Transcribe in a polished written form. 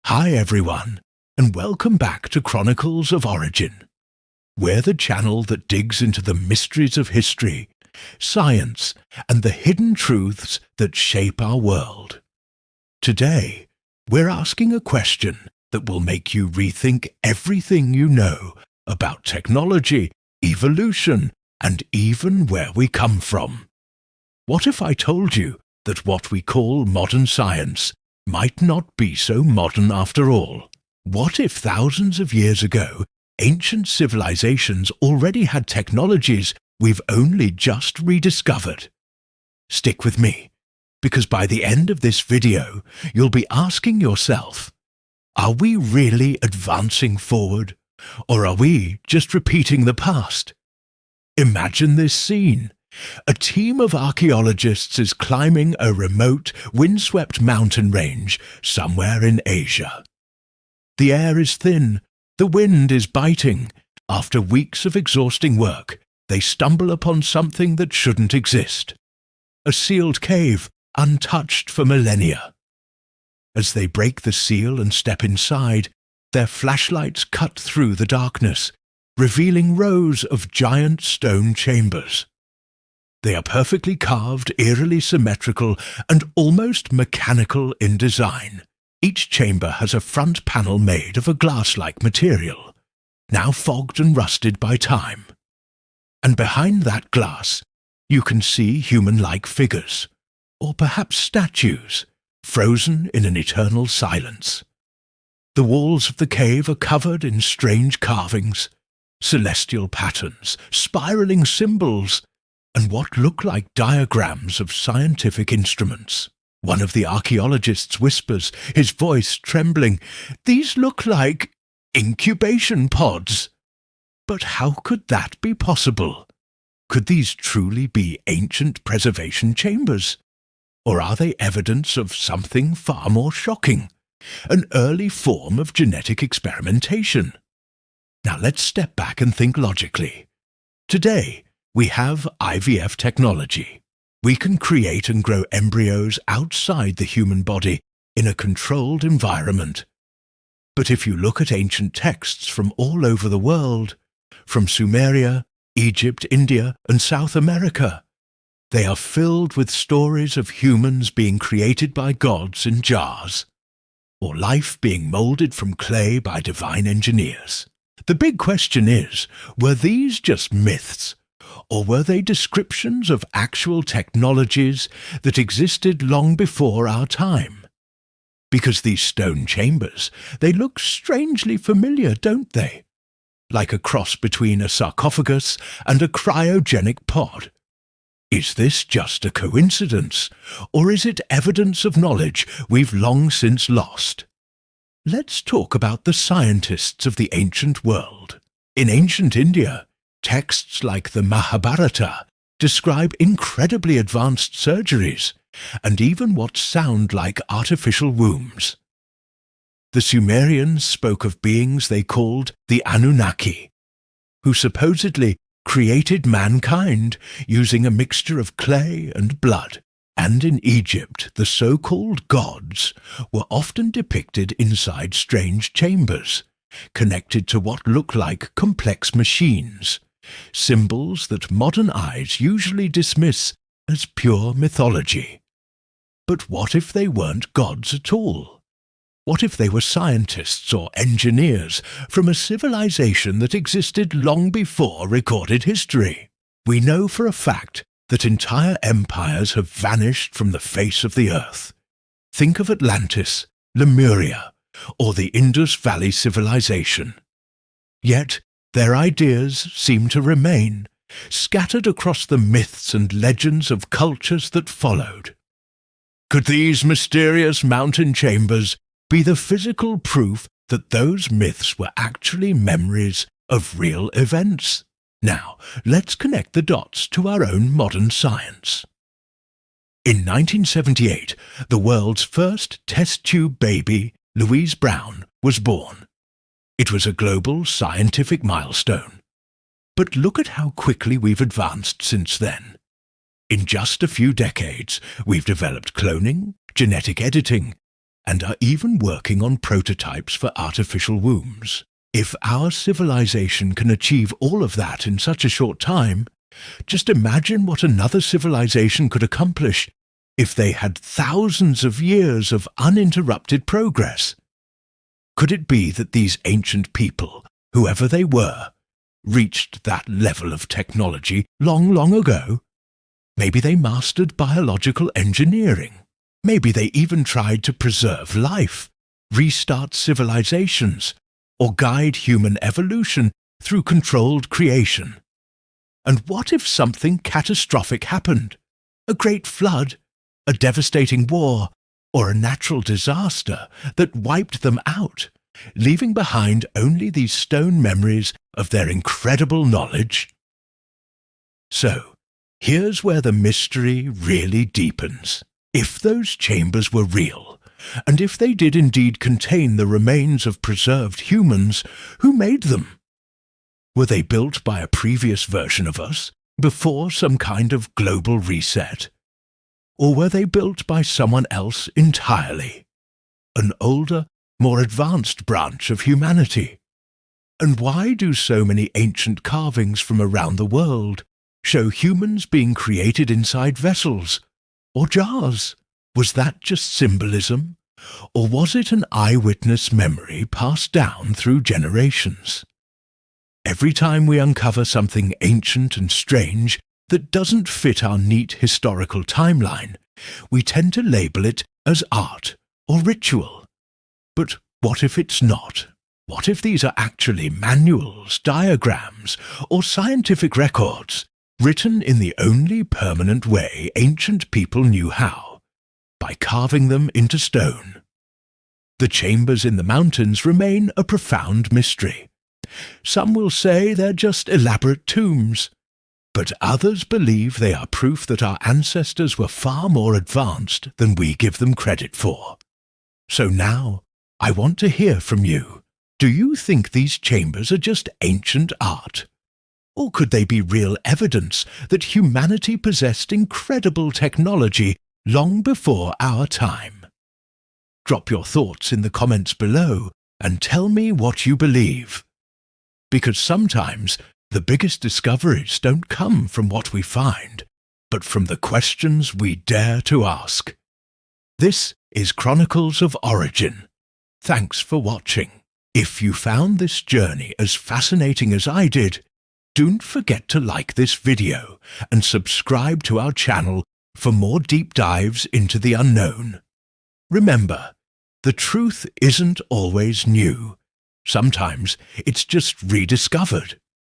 Hi everyone, and welcome back to Chronicles of Origin. We're the channel that digs into the mysteries of history, science, and the hidden truths that shape our world. Today, we're asking a question that will make you rethink everything you know about technology, evolution, and even where we come from. What if I told you that what we call modern science might not be so modern after all? What if thousands of years ago, ancient civilizations already had technologies we've only just rediscovered? Stick with me, because by the end of this video, you'll be asking yourself, are we really advancing forward, or are we just repeating the past? Imagine this scene. A team of archaeologists is climbing a remote, windswept mountain range somewhere in Asia. The air is thin, the wind is biting. After weeks of exhausting work, they stumble upon something that shouldn't exist. A sealed cave, untouched for millennia. As they break the seal and step inside, their flashlights cut through the darkness, revealing rows of giant stone chambers. They are perfectly carved, eerily symmetrical, and almost mechanical in design. Each chamber has a front panel made of a glass-like material, now fogged and rusted by time. And behind that glass, you can see human-like figures, or perhaps statues, frozen in an eternal silence. The walls of the cave are covered in strange carvings, celestial patterns, spiraling symbols, and what look like diagrams of scientific instruments. One of the archaeologists whispers, his voice trembling, "These look like incubation pods." But how could that be possible? Could these truly be ancient preservation chambers? Or are they evidence of something far more shocking, an early form of genetic experimentation? Now let's step back and think logically. Today, we have IVF technology. We can create and grow embryos outside the human body in a controlled environment. But if you look at ancient texts from all over the world, from Sumeria, Egypt, India, and South America, they are filled with stories of humans being created by gods in jars, or life being molded from clay by divine engineers. The big question is, were these just myths? Or were they descriptions of actual technologies that existed long before our time? Because these stone chambers, they look strangely familiar, don't they? Like a cross between a sarcophagus and a cryogenic pod. Is this just a coincidence, or is it evidence of knowledge we've long since lost? Let's talk about the scientists of the ancient world. In ancient India, texts like the Mahabharata describe incredibly advanced surgeries and even what sound like artificial wombs. The Sumerians spoke of beings they called the Anunnaki, who supposedly created mankind using a mixture of clay and blood. And in Egypt, the so-called gods were often depicted inside strange chambers, connected to what look like complex machines, symbols that modern eyes usually dismiss as pure mythology. But what if they weren't gods at all? What if they were scientists or engineers from a civilization that existed long before recorded history? We know for a fact that entire empires have vanished from the face of the earth. Think of Atlantis, Lemuria, or the Indus Valley civilization. Yet, their ideas seem to remain, scattered across the myths and legends of cultures that followed. Could these mysterious mountain chambers be the physical proof that those myths were actually memories of real events? Now, let's connect the dots to our own modern science. In 1978, the world's first test tube baby, Louise Brown, was born. It was a global scientific milestone. But look at how quickly we've advanced since then. In just a few decades, we've developed cloning, genetic editing, and are even working on prototypes for artificial wombs. If our civilization can achieve all of that in such a short time, just imagine what another civilization could accomplish if they had thousands of years of uninterrupted progress. Could it be that these ancient people, whoever they were, reached that level of technology long, long ago? Maybe they mastered biological engineering. Maybe they even tried to preserve life, restart civilizations, or guide human evolution through controlled creation. And what if something catastrophic happened? A great flood, a devastating war, or a natural disaster that wiped them out, leaving behind only these stone memories of their incredible knowledge? So, here's where the mystery really deepens. If those chambers were real, and if they did indeed contain the remains of preserved humans, who made them? Were they built by a previous version of us, before some kind of global reset? Or were they built by someone else entirely? An older, more advanced branch of humanity? And why do so many ancient carvings from around the world show humans being created inside vessels or jars? Was that just symbolism? Or was it an eyewitness memory passed down through generations? Every time we uncover something ancient and strange that doesn't fit our neat historical timeline, we tend to label it as art or ritual. But what if it's not? What if these are actually manuals, diagrams, or scientific records, written in the only permanent way ancient people knew how, by carving them into stone? The chambers in the mountains remain a profound mystery. Some will say they're just elaborate tombs, but others believe they are proof that our ancestors were far more advanced than we give them credit for. So now, I want to hear from you. Do you think these chambers are just ancient art? Or could they be real evidence that humanity possessed incredible technology long before our time? Drop your thoughts in the comments below and tell me what you believe. Because sometimes the biggest discoveries don't come from what we find, but from the questions we dare to ask. This is Chronicles of Origin. Thanks for watching. If you found this journey as fascinating as I did, don't forget to like this video and subscribe to our channel for more deep dives into the unknown. Remember, the truth isn't always new. Sometimes it's just rediscovered.